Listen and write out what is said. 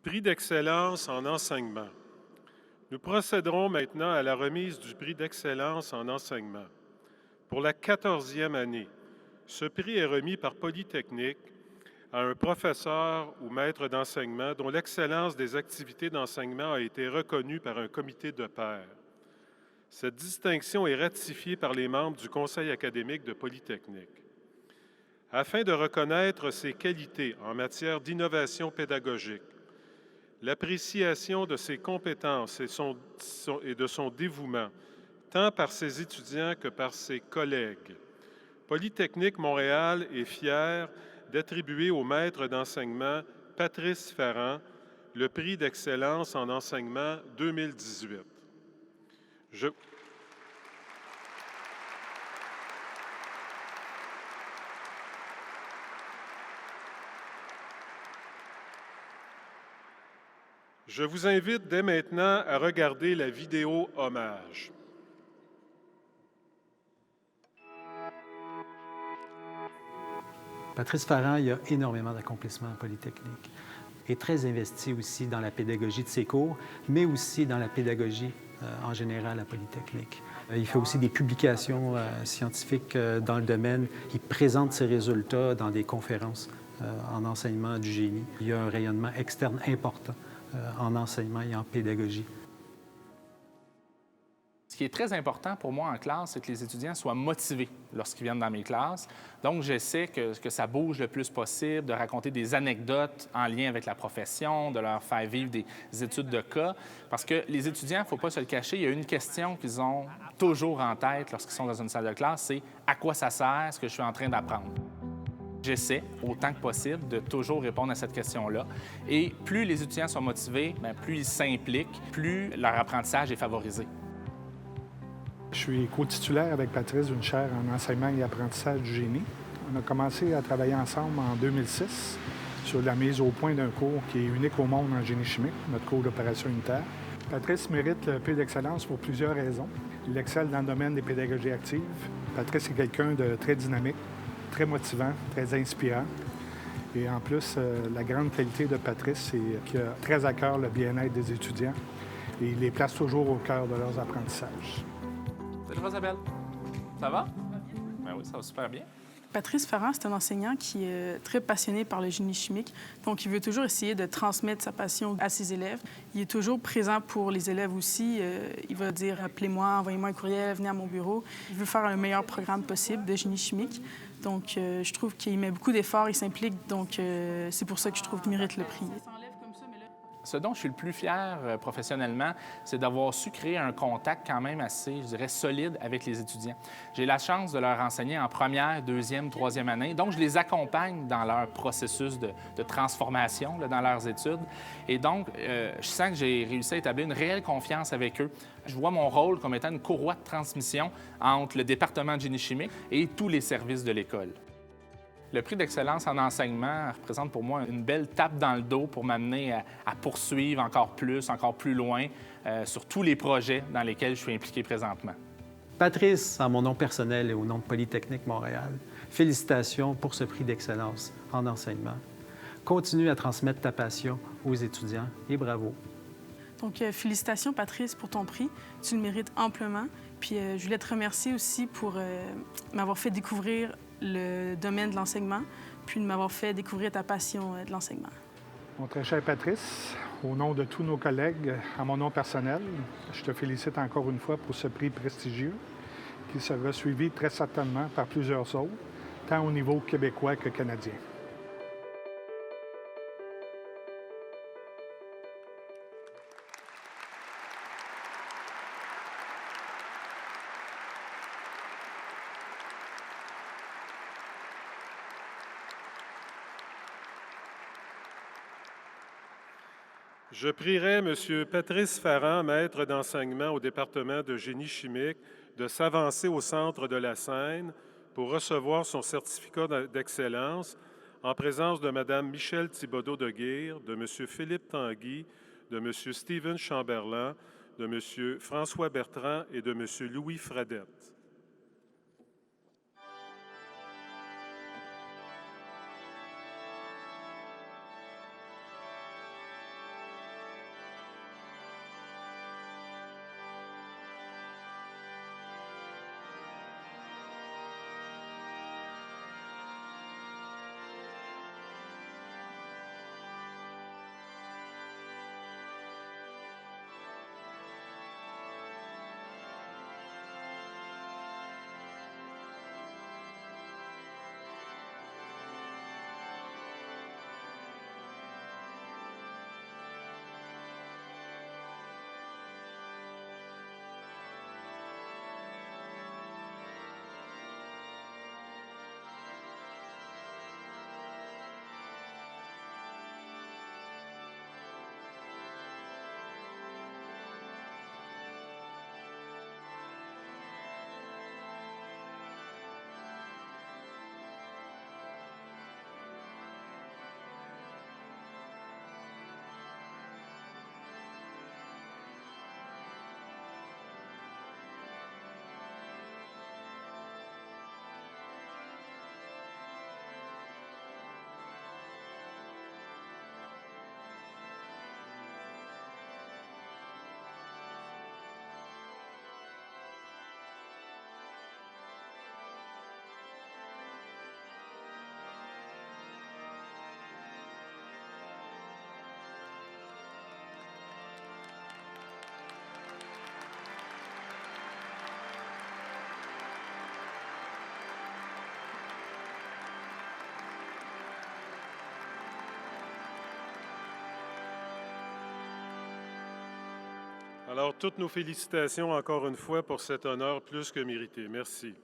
Prix d'excellence en enseignement. Nous procéderons maintenant à la remise du prix d'excellence en enseignement. Pour la 14e année, ce prix est remis par Polytechnique à un professeur ou maître d'enseignement dont l'excellence des activités d'enseignement a été reconnue par un comité de pairs. Cette distinction est ratifiée par les membres du Conseil académique de Polytechnique. Afin de reconnaître ses qualités en matière d'innovation pédagogique, l'appréciation de ses compétences et de son dévouement, tant par ses étudiants que par ses collègues, Polytechnique Montréal est fier d'attribuer au maître d'enseignement Patrice Ferrand le prix d'excellence en enseignement 2018. Je vous invite dès maintenant à regarder la vidéo hommage. Patrice Ferrand, il a énormément d'accomplissements en Polytechnique. Il est très investi aussi dans la pédagogie de ses cours, mais aussi dans la pédagogie en général à Polytechnique. Il fait aussi des publications scientifiques dans le domaine. Il présente ses résultats dans des conférences en enseignement du génie. Il y a un rayonnement externe important en enseignement et en pédagogie. Ce qui est très important pour moi en classe, c'est que les étudiants soient motivés lorsqu'ils viennent dans mes classes. Donc, j'essaie que ça bouge le plus possible, de raconter des anecdotes en lien avec la profession, de leur faire vivre des études de cas. Parce que les étudiants, il ne faut pas se le cacher, il y a une question qu'ils ont toujours en tête lorsqu'ils sont dans une salle de classe, c'est « à quoi ça sert ce que je suis en train d'apprendre ?» J'essaie, autant que possible, de toujours répondre à cette question-là. Et plus les étudiants sont motivés, bien, plus ils s'impliquent, plus leur apprentissage est favorisé. Je suis co-titulaire avec Patrice d'une chaire en enseignement et apprentissage du génie. On a commencé à travailler ensemble en 2006 sur la mise au point d'un cours qui est unique au monde en génie chimique, notre cours d'opération unitaire. Patrice mérite le prix d'excellence pour plusieurs raisons. Il excelle dans le domaine des pédagogies actives. Patrice est quelqu'un de très dynamique, très motivant, très inspirant. Et en plus, la grande qualité de Patrice, c'est qu'il a très à cœur le bien-être des étudiants et il les place toujours au cœur de leurs apprentissages. Salut Rosabelle, ça va? Ben oui, ça va super bien. Patrice Ferrand, c'est un enseignant qui est très passionné par le génie chimique. Donc, il veut toujours essayer de transmettre sa passion à ses élèves. Il est toujours présent pour les élèves aussi. Il va dire « appelez-moi, envoyez-moi un courriel, venez à mon bureau ». Il veut faire le meilleur programme possible de génie chimique. Donc, je trouve qu'il met beaucoup d'efforts, il s'implique. Donc, c'est pour ça que je trouve qu'il mérite le prix. Ce dont je suis le plus fier professionnellement, c'est d'avoir su créer un contact quand même assez, je dirais, solide avec les étudiants. J'ai la chance de leur enseigner en première, deuxième, troisième année. Donc, je les accompagne dans leur processus de transformation, là, dans leurs études. Et donc, je sens que j'ai réussi à établir une réelle confiance avec eux. Je vois mon rôle comme étant une courroie de transmission entre le département de génie chimique et tous les services de l'école. Le prix d'excellence en enseignement représente pour moi une belle tape dans le dos pour m'amener à poursuivre encore plus loin sur tous les projets dans lesquels je suis impliqué présentement. Patrice, en mon nom personnel et au nom de Polytechnique Montréal, félicitations pour ce prix d'excellence en enseignement. Continue à transmettre ta passion aux étudiants et bravo. Donc, félicitations, Patrice, pour ton prix. Tu le mérites amplement. Puis, je voulais te remercier aussi pour m'avoir fait découvrir le domaine de l'enseignement, puis de m'avoir fait découvrir ta passion de l'enseignement. Mon très cher Patrice, au nom de tous nos collègues, à mon nom personnel, je te félicite encore une fois pour ce prix prestigieux qui sera suivi très certainement par plusieurs autres, tant au niveau québécois que canadien. Je prierai M. Patrice Ferrand, maître d'enseignement au département de génie chimique, de s'avancer au centre de la scène pour recevoir son certificat d'excellence en présence de Mme Michèle Thibodeau-Deguire, de M. Philippe Tanguy, de M. Steven Chamberlain, de M. François Bertrand et de M. Louis Fradette. Alors, toutes nos félicitations encore une fois pour cet honneur plus que mérité. Merci.